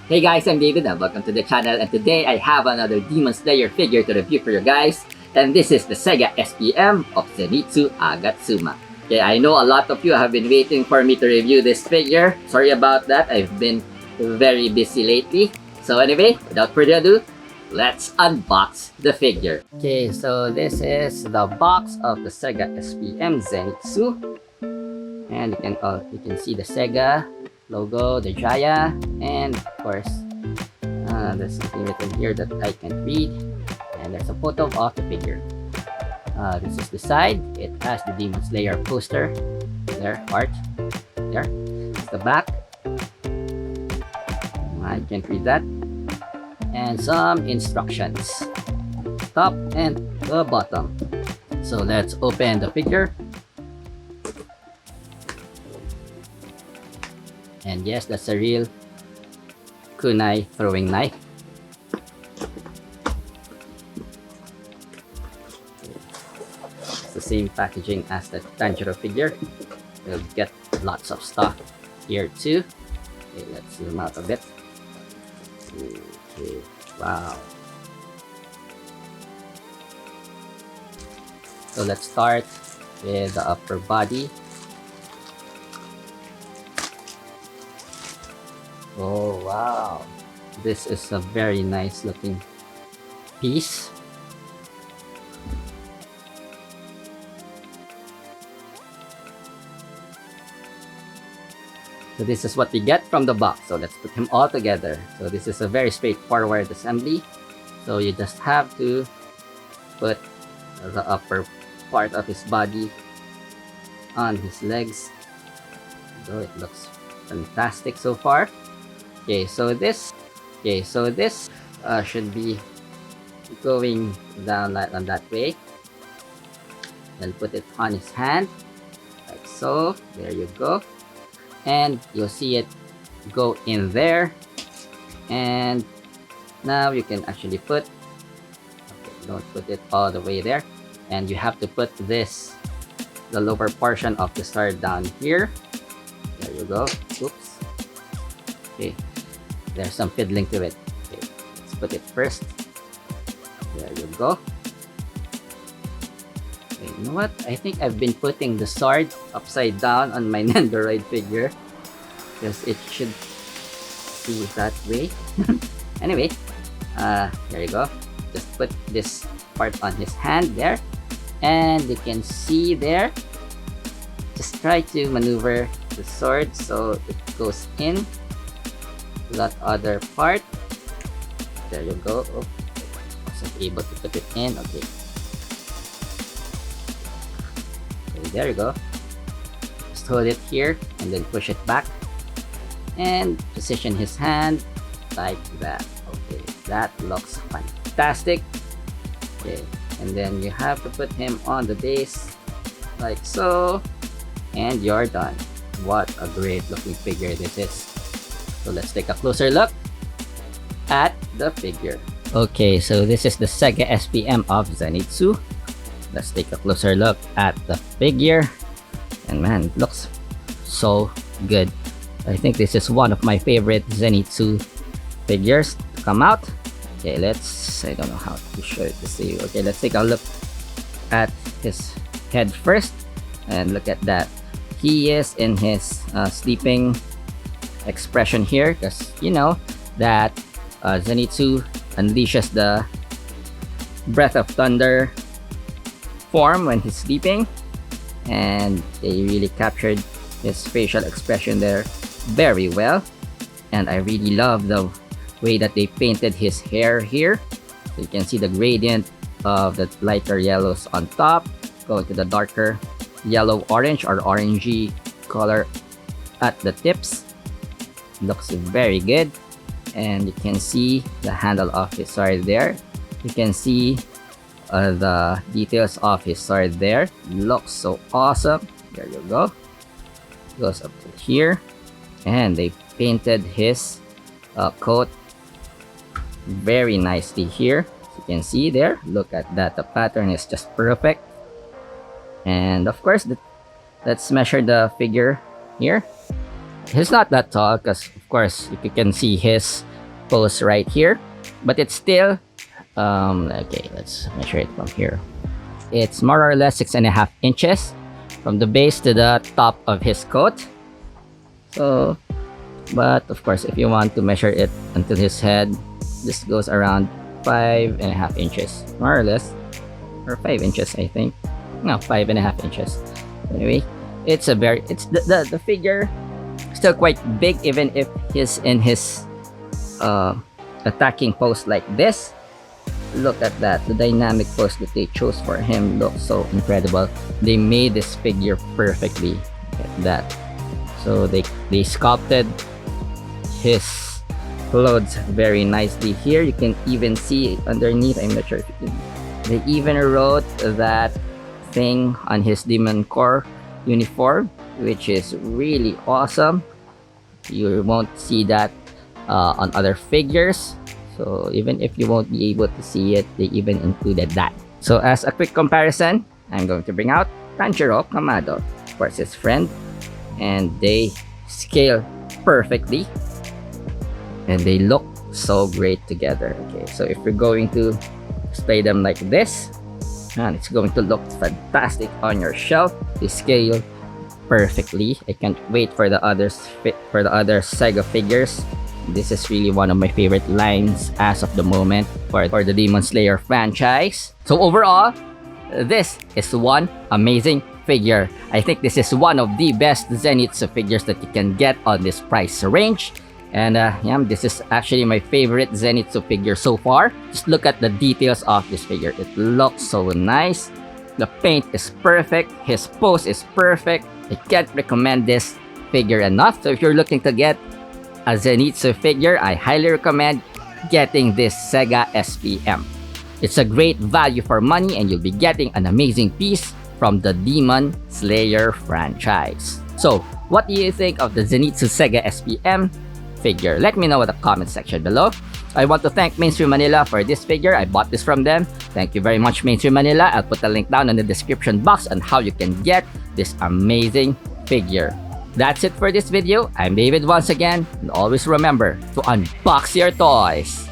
Hey guys, I'm David and welcome to the channel, and today I have another Demon Slayer figure to review for you guys, and this is the SEGA SPM of Zenitsu Agatsuma. Okay, I know a lot of you have been waiting for me to review this figure. Sorry about that, I've been very busy lately. So anyway, without further ado, let's unbox the figure. Okay, so this is the box of the SEGA SPM Zenitsu. And you can see the SEGA logo, the Jaya, and of course there's something written here that I can't read, and there's a photo of the figure. This is the side. It has the Demon Slayer poster there, art there. It's the back. I can't read that. And some instructions, top and the bottom. So let's open the figure. And yes, that's a real kunai throwing knife. It's the same packaging as the Tanjiro figure. You'll get lots of stuff here too. Okay, let's zoom out a bit. Okay, wow. So let's start with the upper body. Oh wow, this is a very nice looking piece. So this is what we get from the box. So let's put him all together. So this is a very straightforward assembly. So you just have to put the upper part of his body on his legs. So it looks fantastic so far. Okay, so this should be going down like on that way. Then put it on his hand, like so. There you go, and you'll see it go in there. And now you can actually put. Okay, don't put it all the way there, and you have to put this, the lower portion of the sword down here. There you go. Oops. Okay. There's some fiddling to it. Okay, let's put it first. There you go. Okay, you know what? I think I've been putting the sword upside down on my Nendoroid figure, because it should be that way. Anyway, there you go. Just put this part on his hand there, and you can see there. Just try to maneuver the sword so it goes in that other part. There you go. Oh, wasn't able to put it in. Okay, there you go. Just hold it here and then push it back and position his hand like that. Okay, that looks fantastic. Okay, and then you have to put him on the base like so, and you're done. What a great looking figure this is. So let's take a closer look at the figure. Okay, so this is the SEGA SPM of Zenitsu. Let's take a closer look at the figure. And man, it looks so good. I think this is one of my favorite Zenitsu figures to come out. Okay, I don't know how to show it to you. Okay, let's take a look at his head first. And look at that. He is in his sleeping expression here, because you know that Zenitsu unleashes the breath of thunder form when he's sleeping, and they really captured his facial expression there very well. And I really love the way that they painted his hair here. So you can see the gradient of the lighter yellows on top going to the darker yellow orange or orangey color at the tips. Looks very good. And you can see the handle of his sword there. You can see the details of his sword there. Looks so awesome. There you go. Goes up to here, and they painted his coat very nicely here. As you can see there, look at that. The pattern is just perfect. And of course, let's measure the figure here. He's not that tall, because of course you can see his pose right here, but it's still okay, let's measure it from here. It's more or less 6.5 inches from the base to the top of his coat. So, but of course, if you want to measure it until his head, this goes around 5.5 inches, more or less, or 5 inches, I think. No, 5.5 inches. Anyway, it's the figure still quite big, even if he's in his attacking pose like this. Look at that, the dynamic pose that they chose for him looks so incredible. They made this figure perfectly. Look at that. So they sculpted his clothes very nicely. Here you can even see underneath, I'm not sure if you can, they even wrote that thing on his Demon Core uniform, which is really awesome. You won't see that on other figures. So even if you won't be able to see it, they even included that. So as a quick comparison, I'm going to bring out Tanjiro Kamado, of course his friend, and they scale perfectly and they look so great together. Okay, so if we're going to display them like this, and it's going to look fantastic on your shelf. They scale perfectly. I can't wait for the other SEGA figures. This is really one of my favorite lines as of the moment for the Demon Slayer franchise. So overall, this is one amazing figure. I think this is one of the best Zenitsu figures that you can get on this price range. And yeah, this is actually my favorite Zenitsu figure so far. Just look at the details of this figure. It looks so nice. The paint is perfect. His pose is perfect. I can't recommend this figure enough. So if you're looking to get a Zenitsu figure, I highly recommend getting this SEGA SPM. It's a great value for money and you'll be getting an amazing piece from the Demon Slayer franchise. So, what do you think of the Zenitsu SEGA SPM figure? Let me know in the comment section below. I want to thank Mainstream Manila for this figure. I bought this from them. Thank you very much, Mainstream Manila. I'll put a link down in the description box on how you can get this amazing figure. That's it for this video. I'm David once again, and always remember to unbox your toys.